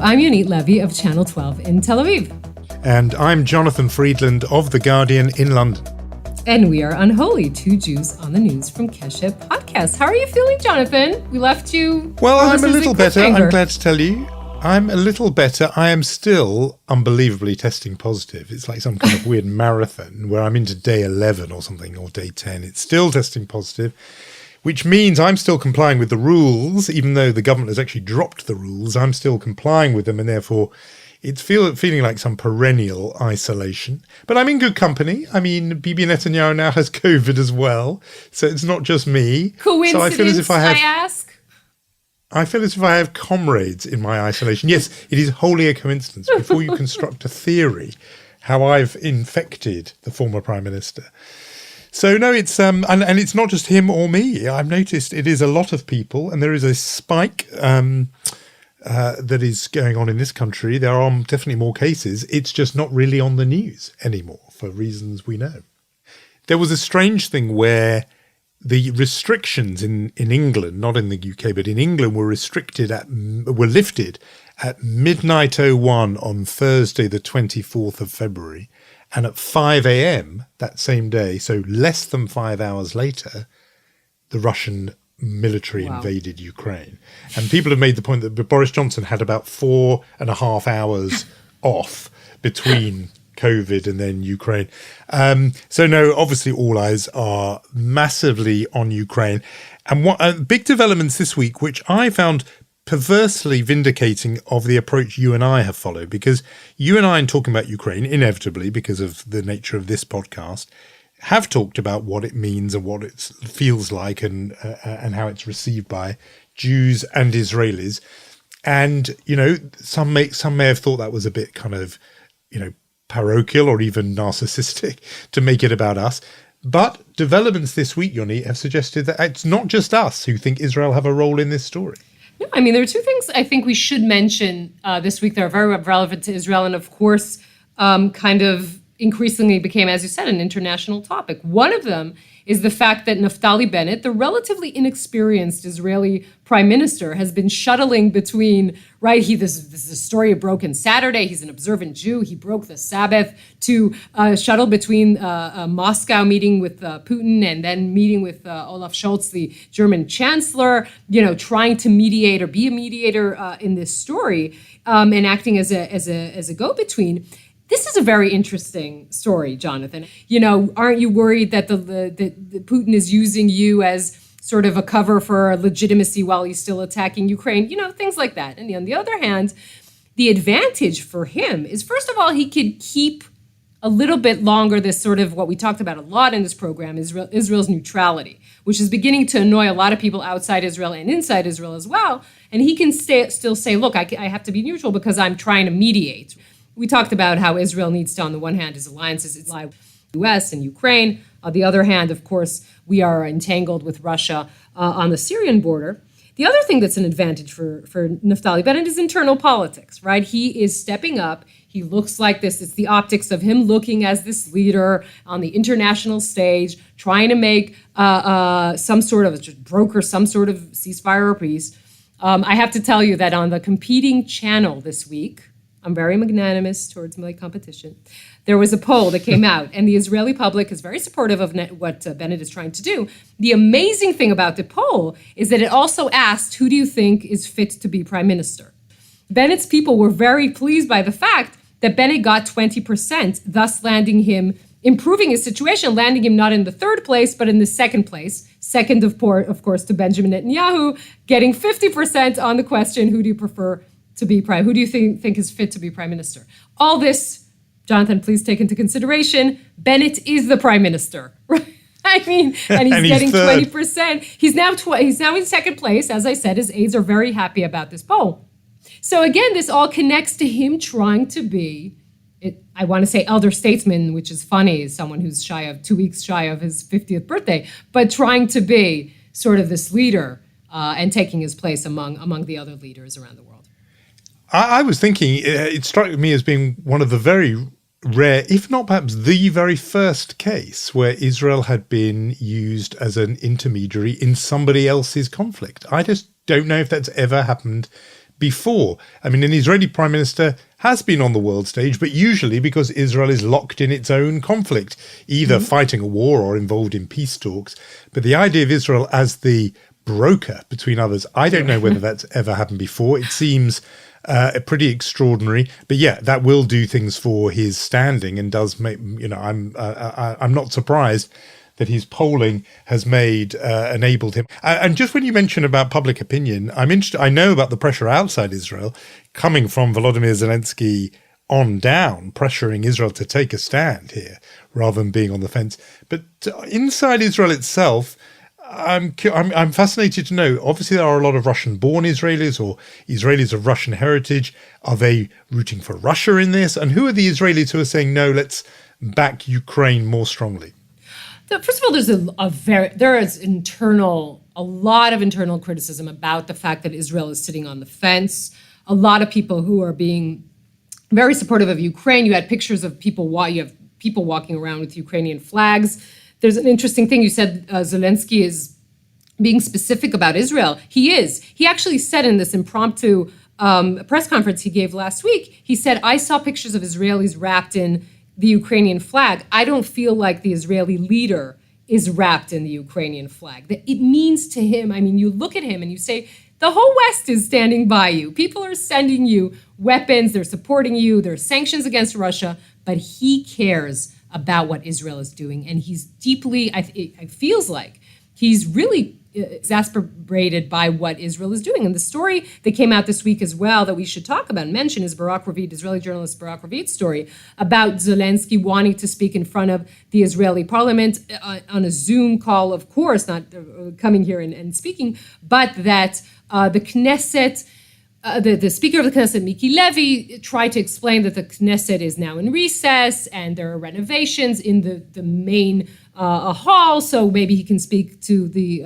I'm Yonit Levy of Channel 12 in Tel Aviv. And I'm Jonathan Friedland of The Guardian in London. And we are Unholy, two Jews on the news from Keshet Podcast. How are you feeling, Jonathan? We left you... Well, I'm a little better, I'm glad to tell you. I'm a little better. I am still unbelievably testing positive. It's like some kind of weird marathon where I'm into day 11 or something, or day 10. It's still testing positive, which means I'm still complying with the rules. Even though the government has actually dropped the rules, I'm still complying with them, and therefore it's feeling like some perennial isolation. But I'm in good company. I mean, Bibi Netanyahu now has COVID as well, so it's not just me. Coincidence, so I feel as if I ask? I feel as if I have comrades in my isolation. Yes, it is wholly a coincidence before you construct a theory how I've infected the former Prime Minister. So no, it's and it's not just him or me. I've noticed it is a lot of people, and there is a spike that is going on in this country. There are definitely more cases. It's just not really on the news anymore for reasons we know. There was a strange thing where the restrictions in England, not in the UK, but in England, were lifted at midnight 01 on Thursday, the 24th of February. And at 5 a.m. that same day, so less than 5 hours later, the Russian military invaded Ukraine. And people have made the point that Boris Johnson had about 4.5 hours off between COVID and then Ukraine. So no, obviously all eyes are massively on Ukraine. And what big developments this week, which I found perversely vindicating of the approach you and I have followed, because you and I, in talking about Ukraine, inevitably, because of the nature of this podcast, have talked about what it means and what it feels like and how it's received by Jews and Israelis. And, you know, some may have thought that was a bit kind of, you know, parochial or even narcissistic to make it about us. But developments this week, Yoni, have suggested that it's not just us who think Israel have a role in this story. No, I mean, there are two things I think we should mention this week that are very relevant to Israel and, of course, kind of increasingly became, as you said, an international topic. One of them is the fact that Naftali Bennett, the relatively inexperienced Israeli prime minister, has been shuttling between, right, this is a story of broken Saturday. He's an observant Jew. He broke the Sabbath to shuttle between Moscow meeting with Putin and then meeting with Olaf Scholz, the German chancellor, you know, trying to mediate or be a mediator in this story and acting as a go-between. This is a very interesting story, Jonathan. You know, aren't you worried that the Putin is using you as sort of a cover for legitimacy while he's still attacking Ukraine? You know, things like that. And on the other hand, the advantage for him is, first of all, he could keep a little bit longer this sort of what we talked about a lot in this program, Israel's neutrality, which is beginning to annoy a lot of people outside Israel and inside Israel as well. And he can still say, look, I have to be neutral because I'm trying to mediate. We talked about how Israel needs to, on the one hand, his alliances lie with the U.S. and Ukraine. On the other hand, of course, we are entangled with Russia on the Syrian border. The other thing that's an advantage for Naftali Bennett is internal politics, right? He is stepping up. He looks like this. It's the optics of him looking as this leader on the international stage, trying to make some sort of broker, some sort of ceasefire or peace. I have to tell you that on the competing channel this week, I'm very magnanimous towards my competition. There was a poll that came out, and the Israeli public is very supportive of what Bennett is trying to do. The amazing thing about the poll is that it also asked, who do you think is fit to be prime minister? Bennett's people were very pleased by the fact that Bennett got 20%, thus improving his situation, landing him not in the third place, but in the second place. Second, of course, to Benjamin Netanyahu, getting 50% on the question, who do you prefer to be prime? Who do you think is fit to be prime minister? All this, Jonathan, please take into consideration, Bennett is the prime minister, right? I mean, and he's getting 20%. He's now in second place. As I said, his aides are very happy about this poll. So again, this all connects to him trying to be, I want to say elder statesman, which is funny, someone who's 2 weeks shy of his 50th birthday, but trying to be sort of this leader and taking his place among the other leaders around the world. I was thinking, it struck me as being one of the very rare, if not perhaps the very first case where Israel had been used as an intermediary in somebody else's conflict. I just don't know if that's ever happened before. I mean, an Israeli prime minister has been on the world stage, but usually because Israel is locked in its own conflict, either fighting a war or involved in peace talks. But the idea of Israel as the broker between others, I don't know whether that's ever happened before. It seems pretty extraordinary. But yeah, that will do things for his standing and does make, I'm not surprised that his polling has enabled him. And just when you mention about public opinion, I'm interested. I know about the pressure outside Israel coming from Volodymyr Zelenskyy on down, pressuring Israel to take a stand here rather than being on the fence. But inside Israel itself, I'm fascinated to know. Obviously, there are a lot of Russian-born Israelis or Israelis of Russian heritage. Are they rooting for Russia in this? And who are the Israelis who are saying, no, let's back Ukraine more strongly? First of all, there's there is a lot of internal criticism about the fact that Israel is sitting on the fence. A lot of people who are being very supportive of Ukraine. You had pictures of people. You have people walking around with Ukrainian flags. There's an interesting thing. You said Zelenskyy is being specific about Israel. He is. He actually said in this impromptu press conference he gave last week, he said, I saw pictures of Israelis wrapped in the Ukrainian flag. I don't feel like the Israeli leader is wrapped in the Ukrainian flag. That it means to him, I mean, you look at him and you say, the whole West is standing by you. People are sending you weapons. They're supporting you. There are sanctions against Russia. But he cares about what Israel is doing. And he's deeply, it feels like, he's really exasperated by what Israel is doing. And the story that came out this week as well that we should talk about and mention is Israeli journalist Barak Ravid's story about Zelenskyy wanting to speak in front of the Israeli parliament on a Zoom call, of course, not coming here and speaking, but that the Knesset, the Speaker of the Knesset, Miki Levy, tried to explain that the Knesset is now in recess and there are renovations in the main hall, so maybe he can speak to the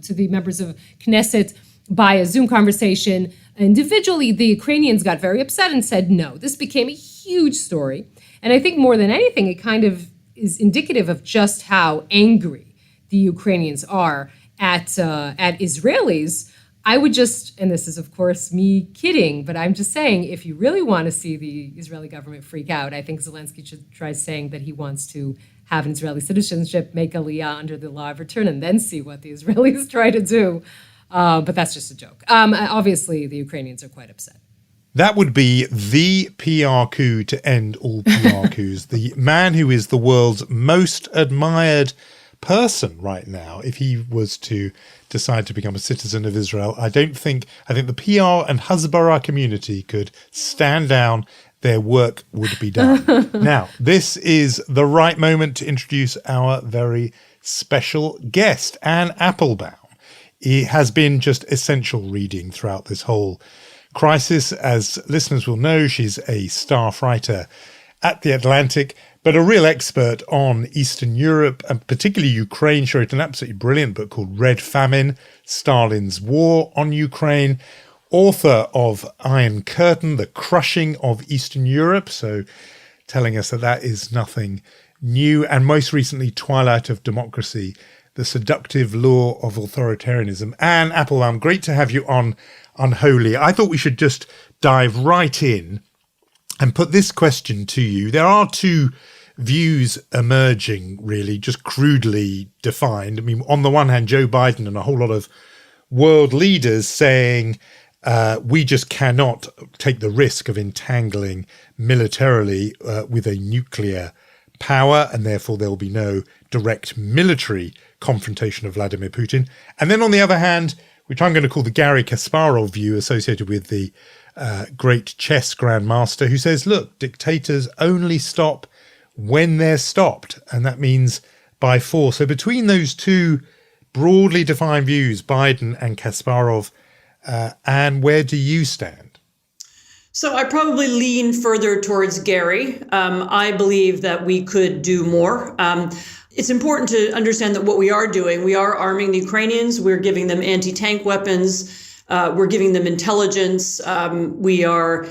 to the members of Knesset by a Zoom conversation individually. The Ukrainians got very upset and said no. This became a huge story, and I think more than anything, it kind of is indicative of just how angry the Ukrainians are at Israelis. I would just, and this is of course me kidding, but I'm just saying, if you really want to see the Israeli government freak out, I think Zelenskyy should try saying that he wants to have an Israeli citizenship, make aliyah under the law of return, and then see what the Israelis try to do. But that's just a joke. Obviously, the Ukrainians are quite upset. That would be the PR coup to end all PR coups. The man who is the world's most admired person right now, if he was to decide to become a citizen of Israel, I think the PR and Hasbara community could stand down. Their work would be done. Now, this is the right moment to introduce our very special guest, Anne Applebaum. It has been just essential reading throughout this whole crisis. As listeners will know, she's a staff writer at The Atlantic, but a real expert on Eastern Europe and particularly Ukraine. She wrote an absolutely brilliant book called Red Famine, Stalin's War on Ukraine. Author of Iron Curtain, The Crushing of Eastern Europe, so telling us that is nothing new. And most recently, Twilight of Democracy, The Seductive Law of Authoritarianism. Anne Applebaum, great to have you on Unholy. I thought we should just dive right in and put this question to you. There are two views emerging, really, just crudely defined. I mean, on the one hand, Joe Biden and a whole lot of world leaders saying, we just cannot take the risk of entangling militarily with a nuclear power, and therefore there will be no direct military confrontation of Vladimir Putin. And then on the other hand, which I'm going to call the Garry Kasparov view associated with the great chess grandmaster, who says, look, dictators only stop when they're stopped, and that means by force. So between those two broadly defined views, Biden and Kasparov, and where do you stand? So I probably lean further towards Gary. I believe that we could do more. It's important to understand that what we are doing, we are arming the Ukrainians. We're giving them anti-tank weapons. We're giving them intelligence. We are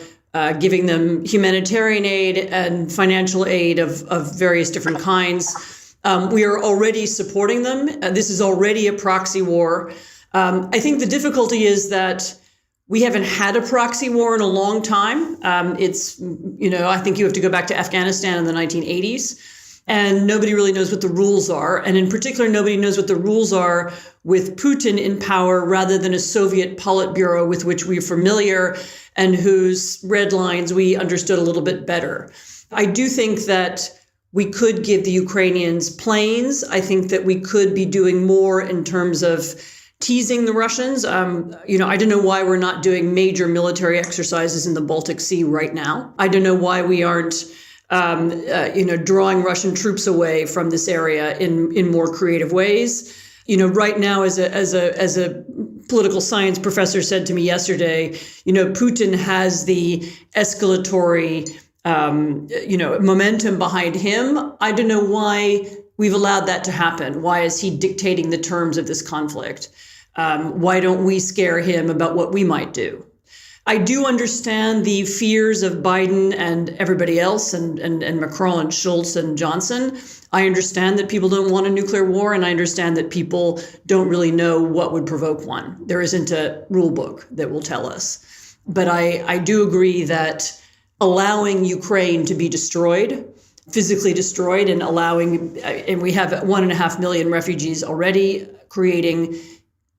giving them humanitarian aid and financial aid of various different kinds. We are already supporting them. This is already a proxy war. I think the difficulty is that We haven't had a proxy war in a long time. I think you have to go back to Afghanistan in the 1980s. And nobody really knows what the rules are. And in particular, nobody knows what the rules are with Putin in power rather than a Soviet Politburo with which we're familiar and whose red lines we understood a little bit better. I do think that we could give the Ukrainians planes. I think that we could be doing more in terms of teasing the Russians. I don't know why we're not doing major military exercises in the Baltic Sea right now. I don't know why we aren't drawing Russian troops away from this area in more creative ways. Right now, as a political science professor said to me yesterday, Putin has the escalatory, momentum behind him. I don't know why we've allowed that to happen. Why is he dictating the terms of this conflict? Why don't we scare him about what we might do? I do understand the fears of Biden and everybody else and Macron and Schultz and Johnson. I understand that people don't want a nuclear war, and I understand that people don't really know what would provoke one. There isn't a rule book that will tell us. But I do agree that allowing Ukraine to be destroyed, physically destroyed, and we have 1.5 million refugees already, creating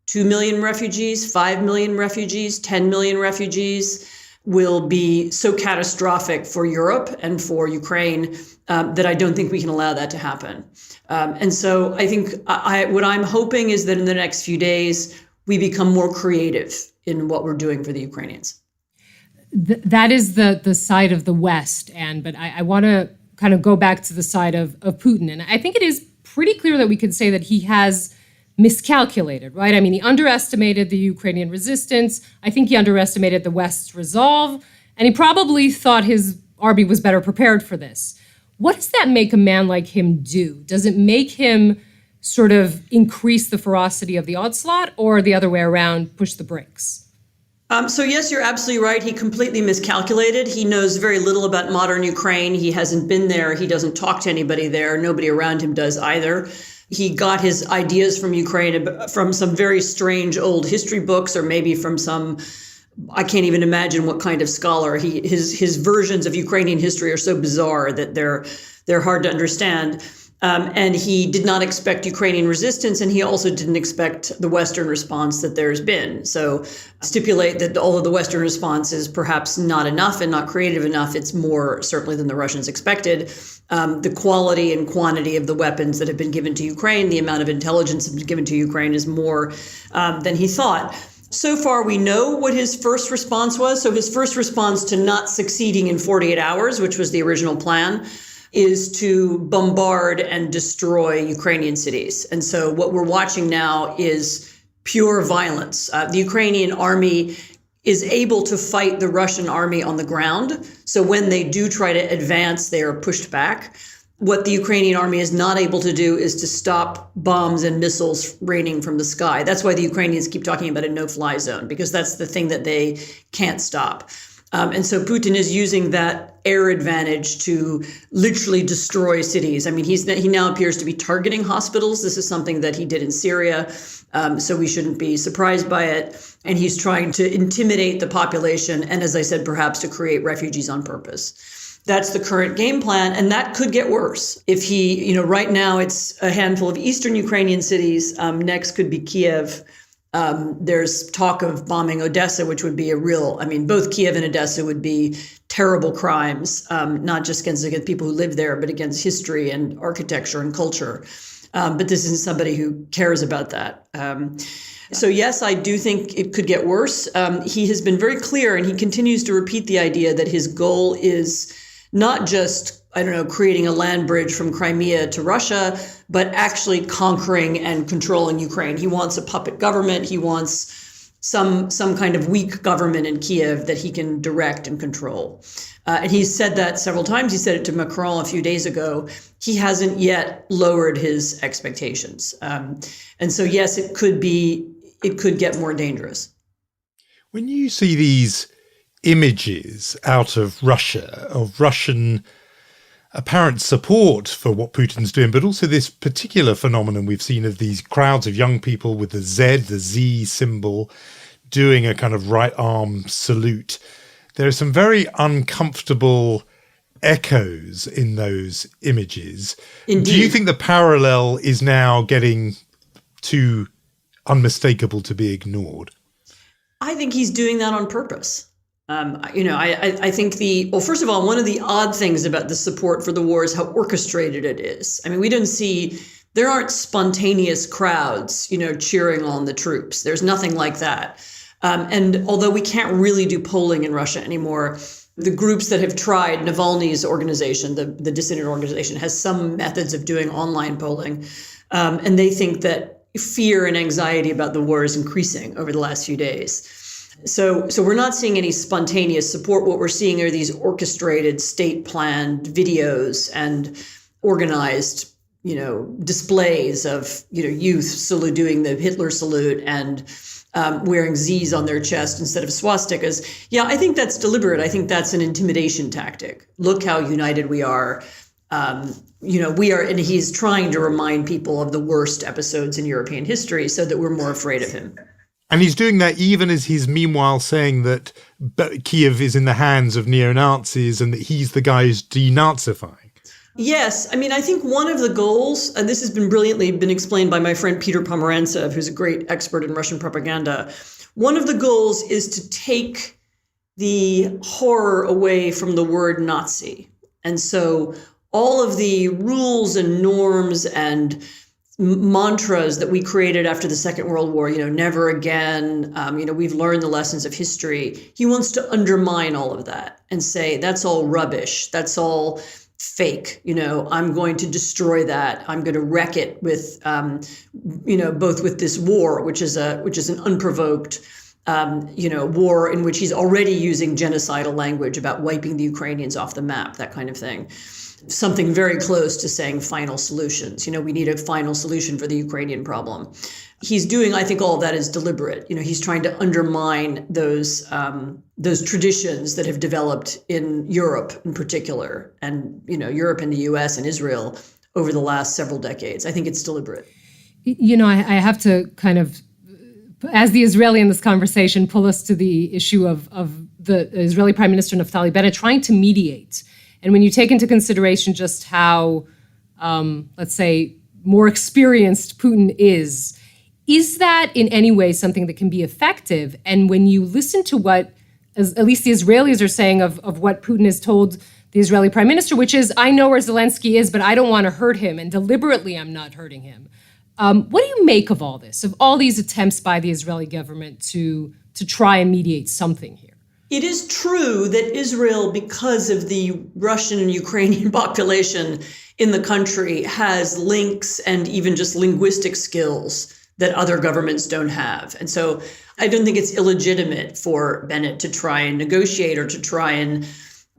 2 million refugees, 5 million refugees, 10 million refugees will be so catastrophic for Europe and for Ukraine that I don't think we can allow that to happen. And so I think what I'm hoping is that in the next few days, we become more creative in what we're doing for the Ukrainians. That is the side of the West, Anne, but I want to kind of go back to the side of Putin. And I think it is pretty clear that we could say that he has miscalculated, right? I mean, he underestimated the Ukrainian resistance. I think he underestimated the West's resolve, and he probably thought his army was better prepared for this. What does that make a man like him do? Does it make him sort of increase the ferocity of the onslaught, or the other way around, push the brakes? So yes, you're absolutely right. He completely miscalculated. He knows very little about modern Ukraine. He hasn't been there. He doesn't talk to anybody there. Nobody around him does either. He got his ideas from Ukraine from some very strange old history books, or maybe from some, I can't even imagine what kind of scholar. His versions of Ukrainian history are so bizarre that they're hard to understand. And he did not expect Ukrainian resistance, and he also didn't expect the Western response that there's been. So stipulate that all of the Western response is perhaps not enough and not creative enough. It's more certainly than the Russians expected. The quality and quantity of the weapons that have been given to Ukraine, the amount of intelligence that has been given to Ukraine is more than he thought. So far, we know what his first response was. So his first response to not succeeding in 48 hours, which was the original plan, is to bombard and destroy Ukrainian cities. And so what we're watching now is pure violence. The Ukrainian army is able to fight the Russian army on the ground. So when they do try to advance, they are pushed back. What the Ukrainian army is not able to do is to stop bombs and missiles raining from the sky. That's why the Ukrainians keep talking about a no-fly zone, because that's the thing that they can't stop. And so Putin is using that air advantage to literally destroy cities. I mean, he now appears to be targeting hospitals. This is something that he did in Syria, so we shouldn't be surprised by it. And he's trying to intimidate the population and, as I said, perhaps to create refugees on purpose. That's the current game plan, and that could get worse. If he, right now it's a handful of eastern Ukrainian cities. Next could be Kiev. There's talk of bombing Odessa, which would be both Kiev and Odessa would be terrible crimes, not just against people who live there, but against history and architecture and culture. But this isn't somebody who cares about that. So yes, I do think it could get worse. He has been very clear, and he continues to repeat the idea that his goal is not just, creating a land bridge from Crimea to Russia, but actually conquering and controlling Ukraine. He wants a puppet government. He wants some kind of weak government in Kiev that he can direct and control. And he's said that several times. He said it to Macron a few days ago. He hasn't yet lowered his expectations. And so, yes, it could get more dangerous. When you see these images out of Russia, of Russian apparent support for what Putin's doing, but also this particular phenomenon we've seen of these crowds of young people with the Z symbol doing a kind of right arm salute. There are some very uncomfortable echoes in those images. Indeed. Do you think the parallel is now getting too unmistakable to be ignored? I think he's doing that on purpose. I think first of all, one of the odd things about the support for the war is how orchestrated it is. I mean, there aren't spontaneous crowds, cheering on the troops. There's nothing like that. And although we can't really do polling in Russia anymore, the groups that have tried, Navalny's organization, the dissident organization, has some methods of doing online polling. And they think that fear and anxiety about the war is increasing over the last few days. So we're not seeing any spontaneous support. What we're seeing are these orchestrated, state-planned videos and organized, displays of, youth doing the Hitler salute and wearing Z's on their chest instead of swastikas. Yeah, I think that's deliberate. I think that's an intimidation tactic. Look how united we are. We are, and he's trying to remind people of the worst episodes in European history so that we're more afraid of him. And he's doing that even as he's meanwhile saying that Kiev is in the hands of neo-Nazis and that he's the guy who's denazifying. Yes. I mean, I think one of the goals, and this has been brilliantly explained by my friend Peter Pomerantsev, who's a great expert in Russian propaganda. One of the goals is to take the horror away from the word Nazi. And so all of the rules and norms and mantras that we created after the Second World War, never again, we've learned the lessons of history. He wants to undermine all of that and say, that's all rubbish. That's all fake. I'm going to destroy that. I'm going to wreck it with, both with this war, which is an unprovoked, war in which he's already using genocidal language about wiping the Ukrainians off the map, that kind of thing. Something very close to saying final solutions. We need a final solution for the Ukrainian problem. He's doing, I think all of that is deliberate. He's trying to undermine those traditions that have developed in Europe in particular, and, Europe and the US and Israel over the last several decades. I think it's deliberate. I have to kind of, as the Israeli in this conversation, pull us to the issue of the Israeli Prime Minister Naftali Bennett trying to mediate. And when you take into consideration just how, let's say, more experienced Putin is that in any way something that can be effective? And when you listen to what, at least the Israelis are saying of what Putin has told the Israeli prime minister, which is, I know where Zelenskyy is, but I don't want to hurt him, and deliberately I'm not hurting him. What do you make of all this, of all these attempts by the Israeli government to try and mediate something here? It is true that Israel, because of the Russian and Ukrainian population in the country, has links and even just linguistic skills that other governments don't have. And so I don't think it's illegitimate for Bennett to try and negotiate or to try and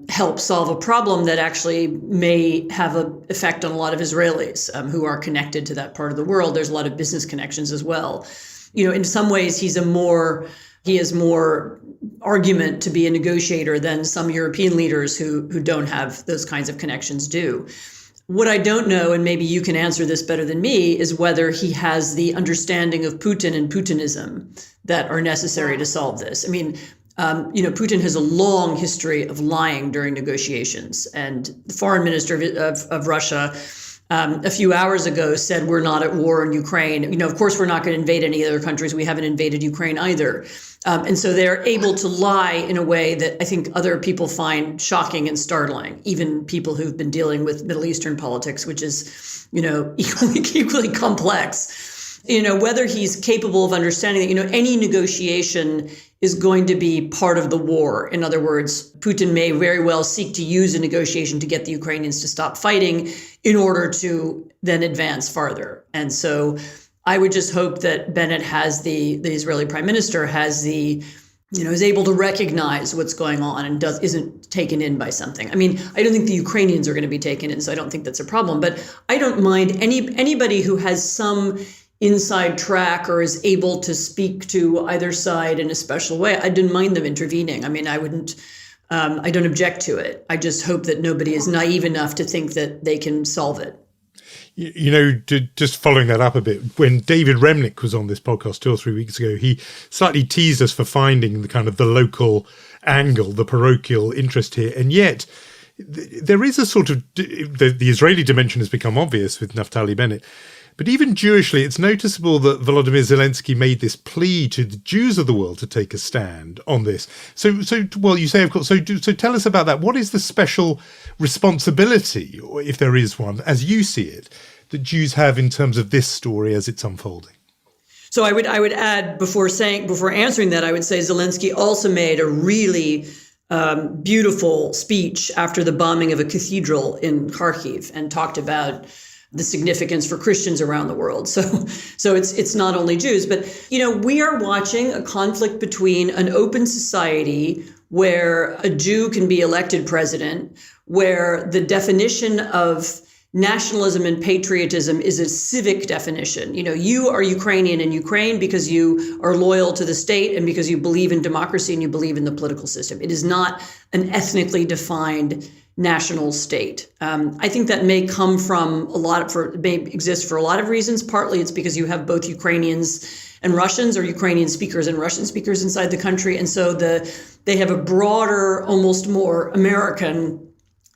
help solve a problem that actually may have an effect on a lot of Israelis who are connected to that part of the world. There's a lot of business connections as well. In some ways, he has more argument to be a negotiator than some European leaders who don't have those kinds of connections do. What I don't know, and maybe you can answer this better than me, is whether he has the understanding of Putin and Putinism that are necessary to solve this. I mean, Putin has a long history of lying during negotiations, and the foreign minister of Russia a few hours ago said we're not at war in Ukraine. Of course, we're not going to invade any other countries. We haven't invaded Ukraine either. And so they're able to lie in a way that I think other people find shocking and startling, even people who've been dealing with Middle Eastern politics, which is, equally complex. Whether he's capable of understanding that, any negotiation is going to be part of the war. In other words, Putin may very well seek to use a negotiation to get the Ukrainians to stop fighting in order to then advance farther. And so I would just hope that Bennett has the Israeli prime minister has is able to recognize what's going on and isn't taken in by something. I mean, I don't think the Ukrainians are going to be taken in, so I don't think that's a problem. But I don't mind anybody who has some inside track or is able to speak to either side in a special way. I didn't mind them intervening. I mean, I don't object to it. I just hope that nobody is naive enough to think that they can solve it. Just following that up a bit, when David Remnick was on this podcast 2 or 3 weeks ago, he slightly teased us for finding the kind of the local angle, the parochial interest here. And yet there is a sort of, the Israeli dimension has become obvious with Naftali Bennett. But even Jewishly, it's noticeable that Volodymyr Zelenskyy made this plea to the Jews of the world to take a stand on this. So you say, of course, so tell us about that. What is the special responsibility, or if there is one, as you see it, that Jews have in terms of this story as it's unfolding? So I would add, before answering that, I would say Zelenskyy also made a really beautiful speech after the bombing of a cathedral in Kharkiv and talked about the significance for Christians around the world. So it's not only Jews, but, we are watching a conflict between an open society where a Jew can be elected president, where the definition of nationalism and patriotism is a civic definition. You are Ukrainian in Ukraine because you are loyal to the state and because you believe in democracy and you believe in the political system. It is not an ethnically defined national state. I think that may come from may exist for a lot of reasons. Partly it's because you have both Ukrainians and Russians, or Ukrainian speakers and Russian speakers inside the country. And so they have a broader, almost more American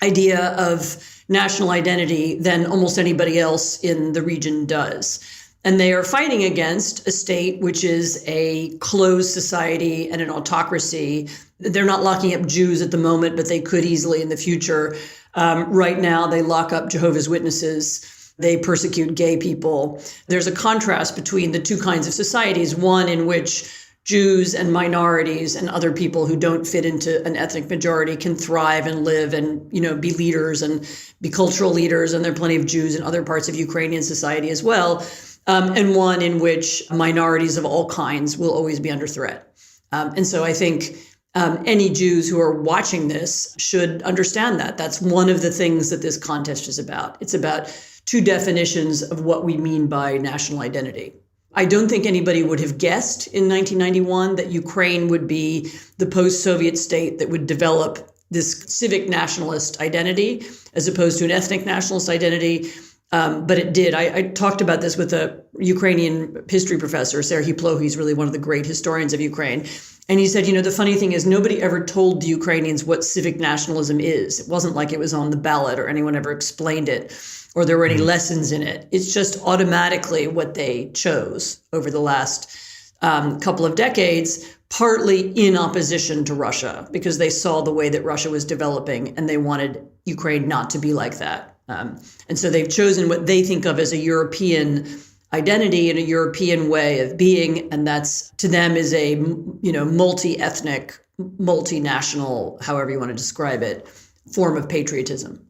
idea of national identity than almost anybody else in the region does. And they are fighting against a state which is a closed society and an autocracy. They're not locking up Jews at the moment, but they could easily in the future. Right now, they lock up Jehovah's Witnesses. They persecute gay people. There's a contrast between the two kinds of societies, one in which Jews and minorities and other people who don't fit into an ethnic majority can thrive and live and, be leaders and be cultural leaders. And there are plenty of Jews in other parts of Ukrainian society as well. And one in which minorities of all kinds will always be under threat. And so I think any Jews who are watching this should understand that. That's one of the things that this contest is about. It's about two definitions of what we mean by national identity. I don't think anybody would have guessed in 1991 that Ukraine would be the post-Soviet state that would develop this civic nationalist identity as opposed to an ethnic nationalist identity. But it did. I talked about this with a Ukrainian history professor, Serhiy Ploh. He's really one of the great historians of Ukraine. And he said, the funny thing is nobody ever told the Ukrainians what civic nationalism is. It wasn't like it was on the ballot or anyone ever explained it or there were any lessons in it. It's just automatically what they chose over the last couple of decades, partly in opposition to Russia, because they saw the way that Russia was developing and they wanted Ukraine not to be like that. And so they've chosen what they think of as a European identity and a European way of being. And that's, to them, is a, multi-ethnic, multinational, however you want to describe it, form of patriotism.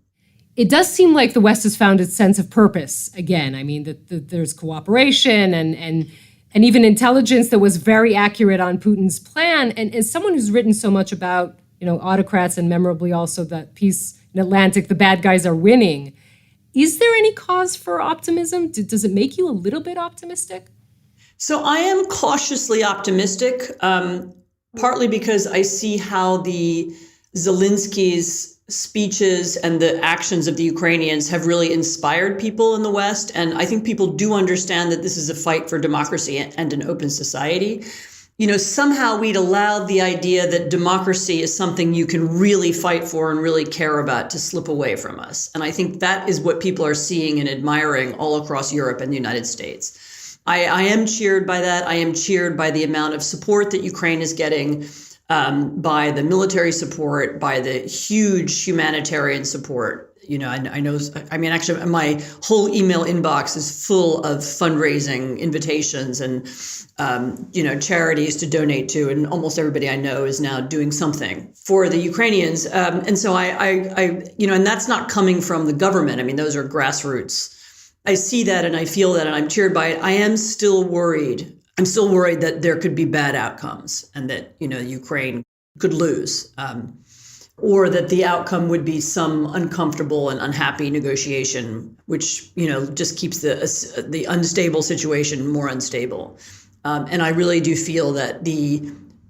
It does seem like the West has found its sense of purpose again. I mean, that there's cooperation and even intelligence that was very accurate on Putin's plan. And as someone who's written so much about, autocrats and memorably also that piece in Atlantic, the bad guys are winning, is there any cause for optimism? Does it make you a little bit optimistic? So I am cautiously optimistic, partly because I see how the Zelensky's speeches and the actions of the Ukrainians have really inspired people in the West. And I think people do understand that this is a fight for democracy and an open society. Somehow we'd allowed the idea that democracy is something you can really fight for and really care about to slip away from us. And I think that is what people are seeing and admiring all across Europe and the United States. I am cheered by that. I am cheered by the amount of support that Ukraine is getting, by the military support, by the huge humanitarian support. Actually, my whole email inbox is full of fundraising invitations and, charities to donate to. And almost everybody I know is now doing something for the Ukrainians. And so and that's not coming from the government. I mean, those are grassroots. I see that and I feel that and I'm cheered by it. I am still worried. I'm still worried that there could be bad outcomes and that, Ukraine could lose. Or that the outcome would be some uncomfortable and unhappy negotiation, which, just keeps the unstable situation more unstable. And I really do feel that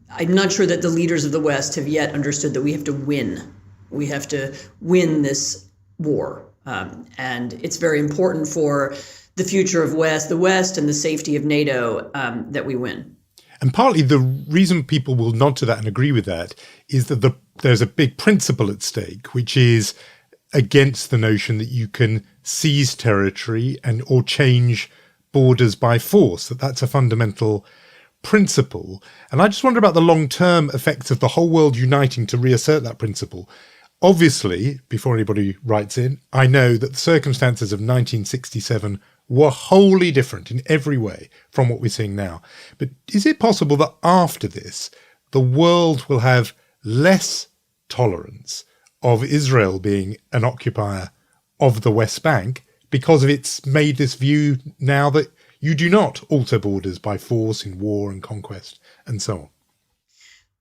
I'm not sure that the leaders of the West have yet understood that we have to win. We have to win this war. And it's very important for the future of the West and the safety of NATO that we win. And partly the reason people will nod to that and agree with that is that there's a big principle at stake, which is against the notion that you can seize territory or change borders by force, that's a fundamental principle. And I just wonder about the long-term effects of the whole world uniting to reassert that principle. Obviously, before anybody writes in, I know that the circumstances of 1967 were wholly different in every way from what we're seeing now. But is it possible that after this, the world will have less tolerance of Israel being an occupier of the West Bank because of it's made this view now that you do not alter borders by force in war and conquest and so on?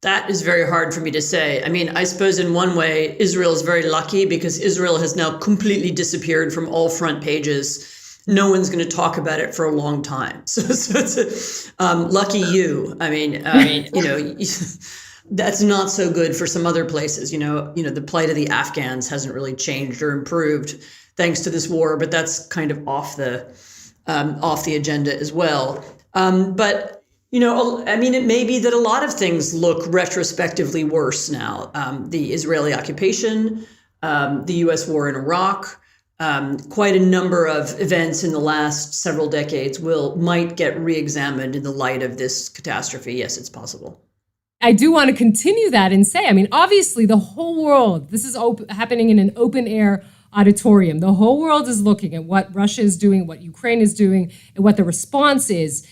That is very hard for me to say. I mean, I suppose in one way, Israel is very lucky because Israel has now completely disappeared from all front pages. No one's going to talk about it for a long time. So it's lucky you. I mean, that's not so good for some other places. The plight of the Afghans hasn't really changed or improved thanks to this war, but that's kind of off the agenda as well. But it may be that a lot of things look retrospectively worse now. The Israeli occupation, the U.S. war in Iraq, quite a number of events in the last several decades might get re-examined in the light of this catastrophe. Yes, it's possible. I do want to continue that and say, obviously the whole world, this is happening in an open air auditorium. The whole world is looking at what Russia is doing, what Ukraine is doing, and what the response is.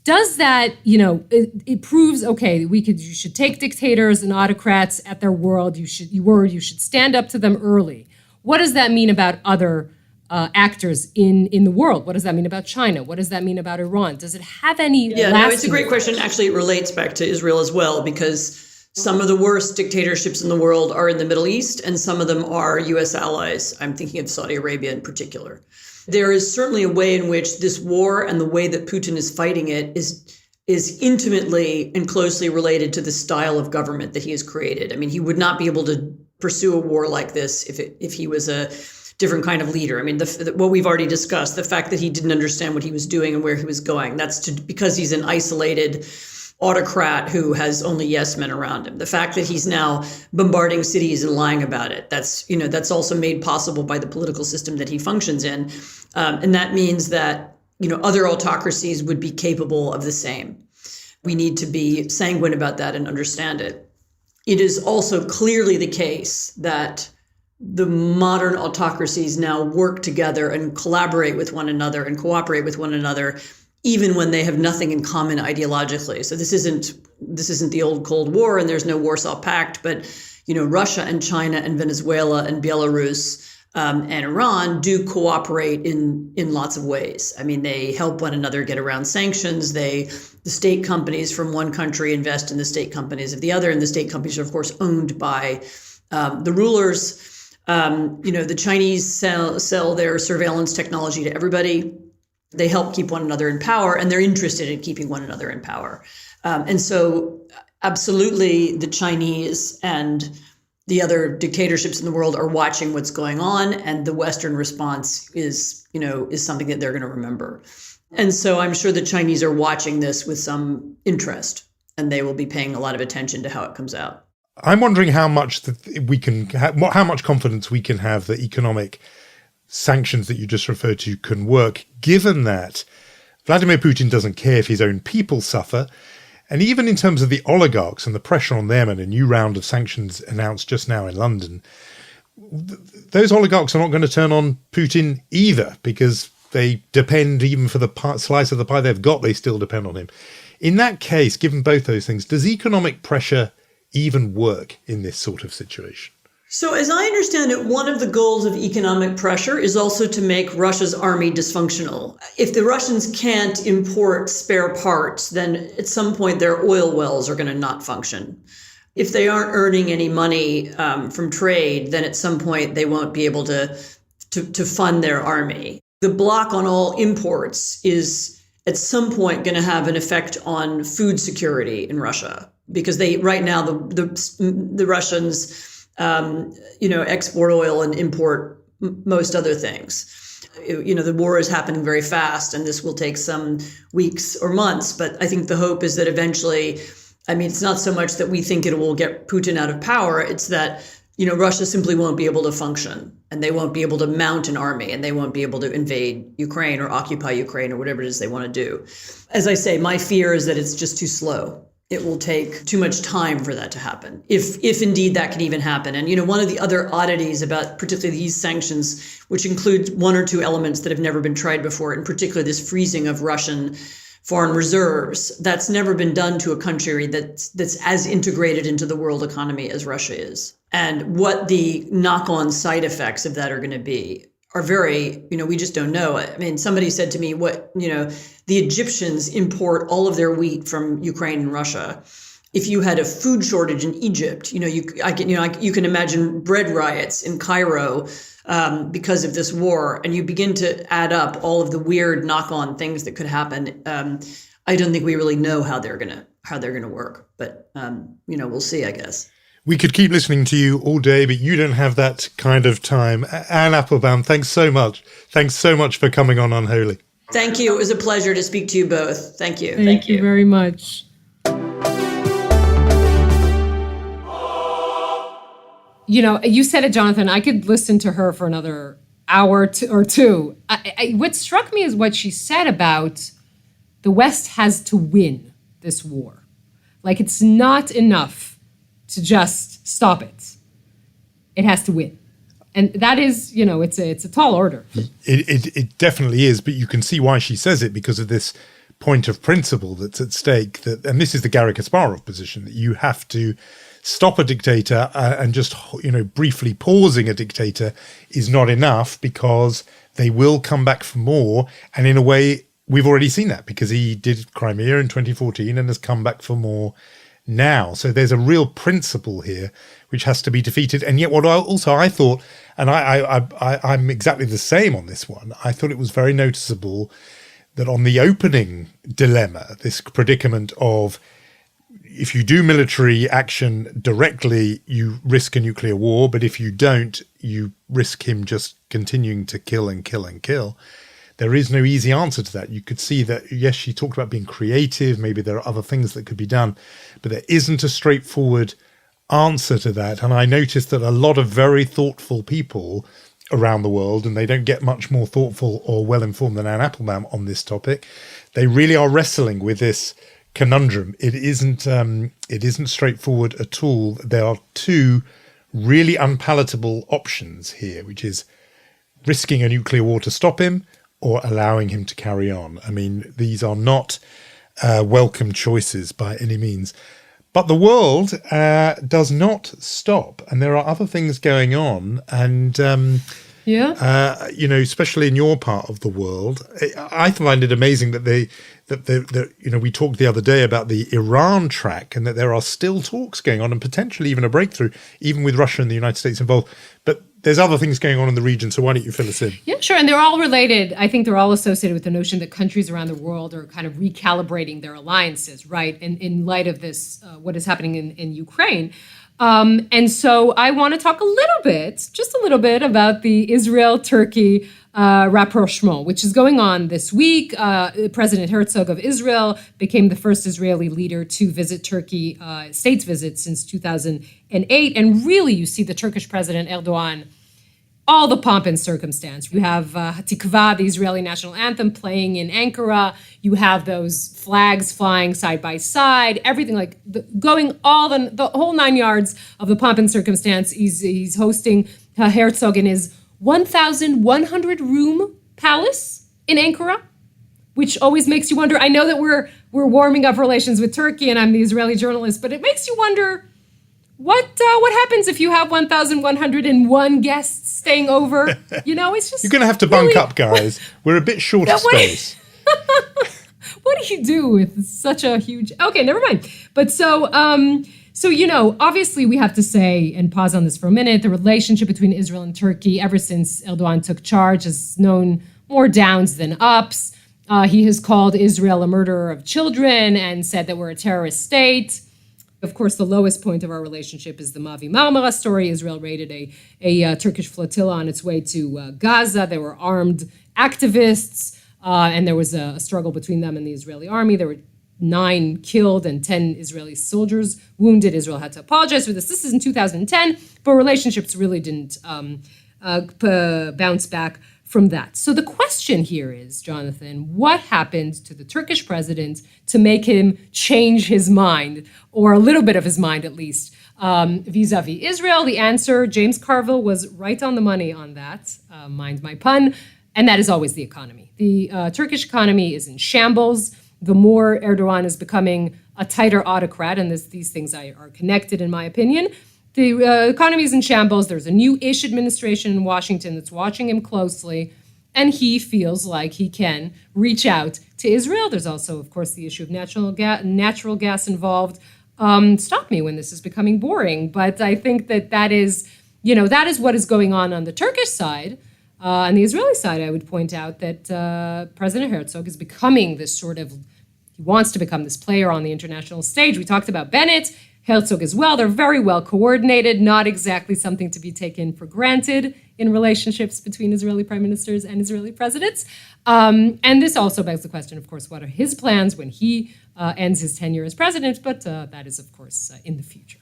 Does that, it proves, okay, you should take dictators and autocrats at their word. You should stand up to them early. What does that mean about other actors in the world? What does that mean about China? What does that mean about Iran? Does it have any it's a great question. Actually, it relates back to Israel as well, because some of the worst dictatorships in the world are in the Middle East, and some of them are U.S. allies. I'm thinking of Saudi Arabia in particular. There is certainly a way in which this war and the way that Putin is fighting it is intimately and closely related to the style of government that he has created. I mean, he would not be able to pursue a war like this if he was a different kind of leader. I mean, what we've already discussed, the fact that he didn't understand what he was doing and where he was going, because he's an isolated autocrat who has only yes men around him. The fact that he's now bombarding cities and lying about it, that's also made possible by the political system that he functions in. And that means that, other autocracies would be capable of the same. We need to be sanguine about that and understand it. It is also clearly the case that the modern autocracies now work together and collaborate with one another and cooperate with one another, even when they have nothing in common ideologically. So this isn't the old Cold War, and there's no Warsaw Pact, but Russia and China and Venezuela and Belarus and Iran do cooperate in lots of ways. I mean, they help one another get around sanctions. The state companies from one country invest in the state companies of the other, and the state companies are, of course, owned by the rulers. The Chinese sell their surveillance technology to everybody. They help keep one another in power, and they're interested in keeping one another in power. And so absolutely the Chinese and the other dictatorships in the world are watching what's going on, and the Western response is something that they're going to remember. And so I'm sure the Chinese are watching this with some interest, and they will be paying a lot of attention to how it comes out. I'm wondering how much how much confidence we can have that economic sanctions that you just referred to can work, given that Vladimir Putin doesn't care if his own people suffer. And even in terms of the oligarchs and the pressure on them and a new round of sanctions announced just now in London, those oligarchs are not going to turn on Putin either, because they depend, even for the slice of the pie they've got, they still depend on him. In that case, given both those things, does economic pressure even work in this sort of situation? So as I understand it, one of the goals of economic pressure is also to make Russia's army dysfunctional. If the Russians can't import spare parts, then at some point their oil wells are going to not function. If they aren't earning any money from trade, then at some point they won't be able to fund their army. The block on all imports is at some point going to have an effect on food security in Russia, because right now the Russians export oil and import most other things. The war is happening very fast, and this will take some weeks or months. But I think the hope is that eventually, it's not so much that we think it will get Putin out of power. It's that, Russia simply won't be able to function, and they won't be able to mount an army, and they won't be able to invade Ukraine or occupy Ukraine or whatever it is they want to do. As I say, my fear is that it's just too slow. It will take too much time for that to happen, if indeed that can even happen. And, one of the other oddities about particularly these sanctions, which include one or two elements that have never been tried before, in particular this freezing of Russian foreign reserves, that's never been done to a country that's as integrated into the world economy as Russia is. And what the knock-on side effects of that are going to be are very, we just don't know. Somebody said to me, the Egyptians import all of their wheat from Ukraine and Russia. If you had a food shortage in Egypt, you can imagine bread riots in Cairo because of this war, and you begin to add up all of the weird knock-on things that could happen. I don't think we really know how they're gonna work, but we'll see, I guess. We could keep listening to you all day, but you don't have that kind of time. Anne Applebaum, thanks so much. Thanks so much for coming on Unholy. Thank you. It was a pleasure to speak to you both. Thank you. Thank you very much. You said it, Jonathan. I could listen to her for another hour or two. What struck me is what she said about the West has to win this war. Like, it's not enough to just stop it. It has to win. And that is, it's a tall order. It definitely is, but you can see why she says it because of this point of principle that's at stake. And this is the Garry Kasparov position, that you have to stop a dictator and just, briefly pausing a dictator is not enough because they will come back for more. And in a way, we've already seen that because he did Crimea in 2014 and has come back for more now. So there's a real principle here which has to be defeated. And yet what I thought, and I'm exactly the same on this one, I thought it was very noticeable that on the opening dilemma, this predicament of if you do military action directly, you risk a nuclear war, but if you don't, you risk him just continuing to kill and kill and kill. There is no easy answer to that. You could see that, yes, she talked about being creative. Maybe there are other things that could be done, but there isn't a straightforward answer to that. And I noticed that a lot of very thoughtful people around the world, and they don't get much more thoughtful or well-informed than Anne Applebaum on this topic, they really are wrestling with this conundrum. It isn't straightforward at all. There are two really unpalatable options here, which is risking a nuclear war to stop him or allowing him to carry on. These are not welcome choices by any means. But the world does not stop, and there are other things going on. And especially in your part of the world, I find it amazing that we talked the other day about the Iran track, and that there are still talks going on, and potentially even a breakthrough, even with Russia and the United States involved. But there's other things going on in the region, so why don't you fill us in? Yeah, sure. And they're all related. I think they're all associated with the notion that countries around the world are kind of recalibrating their alliances, right? In light of this, what is happening in Ukraine. And so I want to talk just a little bit about the Israel-Turkey rapprochement, which is going on this week. President Herzog of Israel became the first Israeli leader to visit Turkey, states visit since 2008. And really, you see the Turkish president Erdogan, all the pomp and circumstance. You have Hatikvah, the Israeli national anthem, playing in Ankara. You have those flags flying side by side, everything going all the whole 9 yards of the pomp and circumstance. He's hosting Herzog in his 1,100 room palace in Ankara, which always makes you wonder. I know that we're warming up relations with Turkey, and I'm the Israeli journalist, but it makes you wonder what happens if you have 1,101 guests staying over. It's just you're going to have to bunk up, guys. We're a bit short of space. What do you do with such a huge? Okay, never mind. But so obviously we have to say, and pause on this for a minute, the relationship between Israel and Turkey ever since Erdogan took charge has known more downs than ups. He has called Israel a murderer of children and said that we're a terrorist state. Of course, the lowest point of our relationship is the Mavi Marmara story. Israel raided a Turkish flotilla on its way to Gaza. There were armed activists, and there was a struggle between them and the Israeli army. There were 9 killed and 10 Israeli soldiers wounded. Israel had to apologize for this. This is in 2010, but relationships really didn't bounce back from that. So the question here is, Jonathan, what happened to the Turkish president to make him change his mind, or a little bit of his mind at least, vis-a-vis Israel? The answer, James Carville was right on the money on that, mind my pun, and that is always the economy. The Turkish economy is in shambles. The more Erdogan is becoming a tighter autocrat, and these things are connected in my opinion, the economy is in shambles. There's a new-ish administration in Washington that's watching him closely, and he feels like he can reach out to Israel. There's also, of course, the issue of natural gas involved. Stop me when this is becoming boring, but I think that is what is going on the Turkish side. On the Israeli side, I would point out that President Herzog is becoming this he wants to become this player on the international stage. We talked about Bennett, Herzog as well. They're very well coordinated, not exactly something to be taken for granted in relationships between Israeli prime ministers and Israeli presidents. And this also begs the question, of course, what are his plans when he ends his tenure as president? But that is, of course, in the future.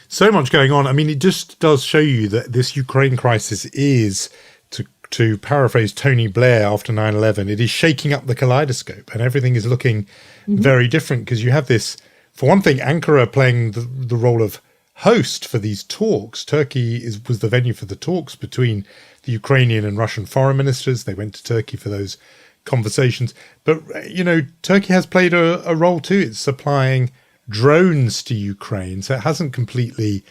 So much going on. I mean, it just does show you that this Ukraine crisis is, to paraphrase Tony Blair after 9/11, it is shaking up the kaleidoscope, and everything is looking very different, because you have this, for one thing, Ankara playing the role of host for these talks. Turkey was the venue for the talks between the Ukrainian and Russian foreign ministers. They went to Turkey for those conversations. But, Turkey has played a role too. It's supplying drones to Ukraine, so it hasn't completely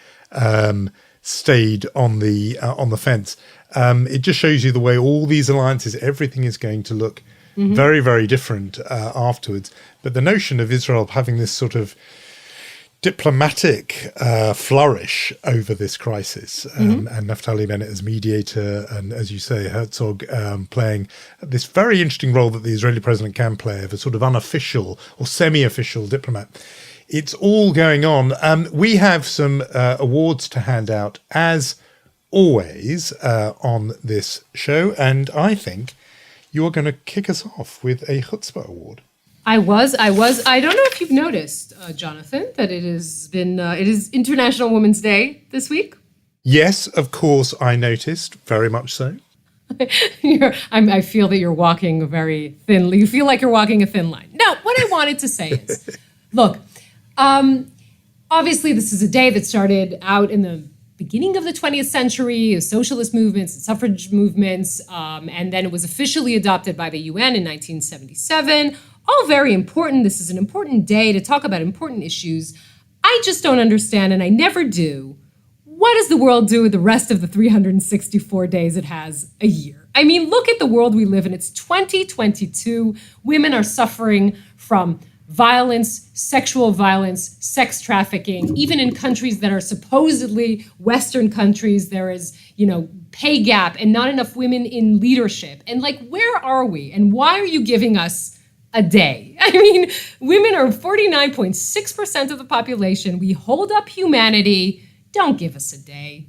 stayed on the fence. It just shows you the way all these alliances, everything is going to look very, very different afterwards. But the notion of Israel having this sort of diplomatic flourish over this crisis, and Naftali Bennett as mediator, and as you say, Herzog playing this very interesting role that the Israeli president can play of a sort of unofficial or semi-official diplomat. It's all going on. We have some awards to hand out, as always, on this show, and I think you're going to kick us off with a chutzpah award. I was. I don't know if you've noticed, Jonathan, that it is International Women's Day this week. Yes, of course, I noticed. Very much so. I feel that you're walking very thinly. You feel like you're walking a thin line. No, what I wanted to say is, look, obviously this is a day that started out in the beginning of the 20th century, socialist movements and suffrage movements, and then it was officially adopted by the UN in 1977. All very important. This is an important day to talk about important issues. I just don't understand, and I never do, what does the world do with the rest of the 364 days it has a year? I mean, look at the world we live in. It's 2022. Women are suffering from violence, sexual violence, sex trafficking. Even in countries that are supposedly Western countries, there is, pay gap and not enough women in leadership. And where are we? And why are you giving us a day? I mean, women are 49.6% of the population. We hold up humanity. Don't give us a day.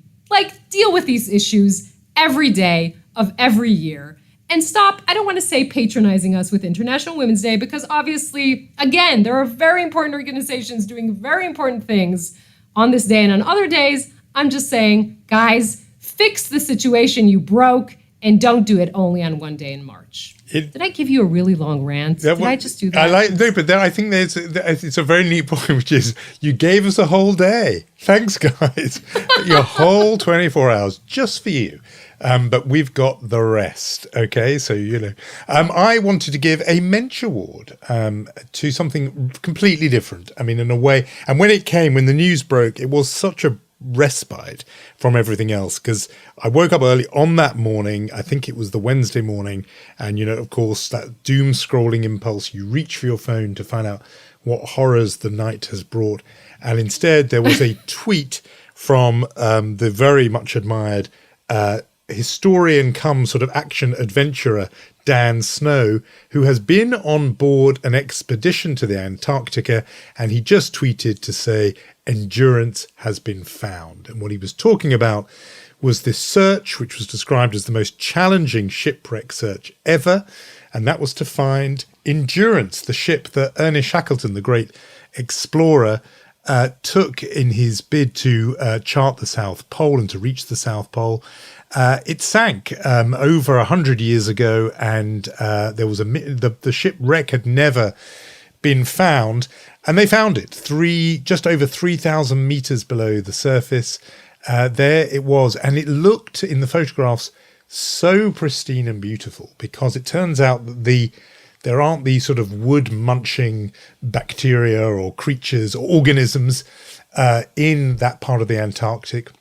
Deal with these issues every day of every year. And stop, I don't want to say patronizing us with International Women's Day, because obviously, again, there are very important organizations doing very important things on this day and on other days. I'm just saying, guys, fix the situation you broke and don't do it only on one day in March. Did I give you a really long rant? Did I just do that? I think it's a very neat point, which is you gave us a whole day. Thanks, guys. Your whole 24 hours just for you. But we've got the rest. Okay, so I wanted to give a mensch award to something completely different. I mean, in a way, and when the news broke, it was such a respite from everything else, because I woke up early on that morning. I think it was the Wednesday morning, and of course, that doom scrolling impulse, you reach for your phone to find out what horrors the night has brought, and instead there was a tweet from the very much admired historian come sort of action adventurer Dan Snow, who has been on board an expedition to the Antarctica, and he just tweeted to say Endurance has been found. And what he was talking about was this search, which was described as the most challenging shipwreck search ever, and that was to find Endurance, the ship that Ernest Shackleton, the great explorer, took in his bid to chart the South Pole and to reach the South Pole. It sank over 100 years ago, and there was the shipwreck had never been found, and they found it just over 3,000 meters below the surface. There it was, and it looked in the photographs so pristine and beautiful, because it turns out that there aren't these sort of wood-munching bacteria or creatures or organisms in that part of the Antarctic.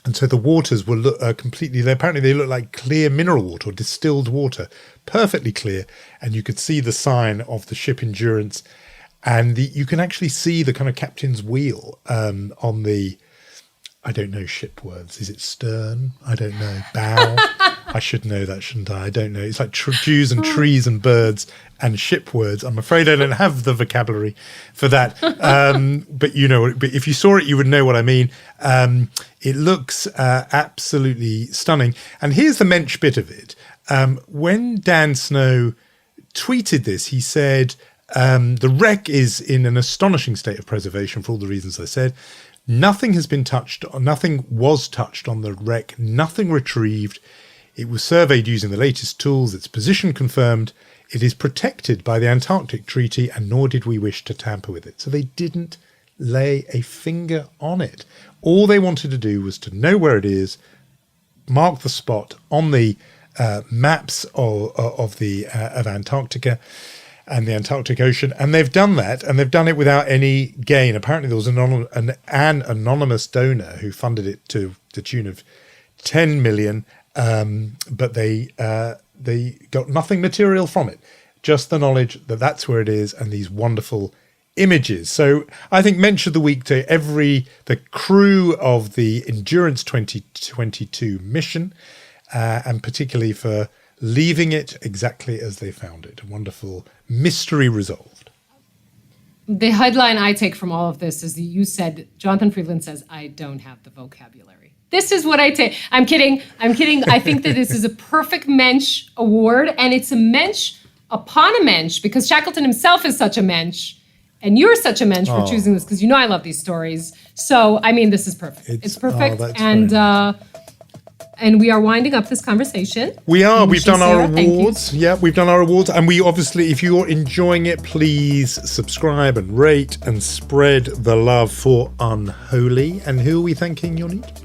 And so the waters were completely, apparently they look like clear mineral water or distilled water, perfectly clear. And you could see the sign of the ship Endurance. And you can actually see the kind of captain's wheel on the, I don't know ship words. Is it stern? I don't know. Bow? I should know that, shouldn't I? I don't know. It's like Jews and trees and birds and ship words. I'm afraid I don't have the vocabulary for that. But but if you saw it, you would know what I mean. It looks absolutely stunning. And here's the mensch bit of it. When Dan Snow tweeted this, he said, the wreck is in an astonishing state of preservation for all the reasons I said. Nothing has been touched, nothing was touched on the wreck, nothing retrieved. It was surveyed using the latest tools, its position confirmed. It is protected by the Antarctic Treaty, and nor did we wish to tamper with it. So they didn't lay a finger on it. All they wanted to do was to know where it is, mark the spot on the maps of Antarctica and the Antarctic Ocean, and they've done that, and they've done it without any gain. Apparently there was an anonymous donor who funded it to the tune of 10 million, but they got nothing material from it, just the knowledge that that's where it is and these wonderful images. So I think mensch of the week to the crew of the Endurance 2022 mission, and particularly for leaving it exactly as they found it. A wonderful mystery resolved. The headline I take from all of this is that you said, Jonathan Friedland says, I don't have the vocabulary. This is what I take. I'm kidding. I think that this is a perfect mensch award, and it's a mensch upon a mensch, because Shackleton himself is such a mensch, and you're such a mensch for choosing this, because I love these stories. So, this is perfect. It's perfect. And we are winding up this conversation. We are. We've done our awards. Yeah, we've done our awards. And we obviously, if you're enjoying it, please subscribe and rate and spread the love for Unholy. And who are we thanking, Yonit?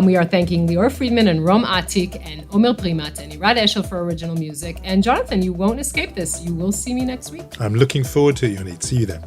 We are thanking Lior Friedman and Rom Atik and Omer Primat and Irad Eshel for original music. And Jonathan, you won't escape this. You will see me next week. I'm looking forward to it, Yonit. See you then.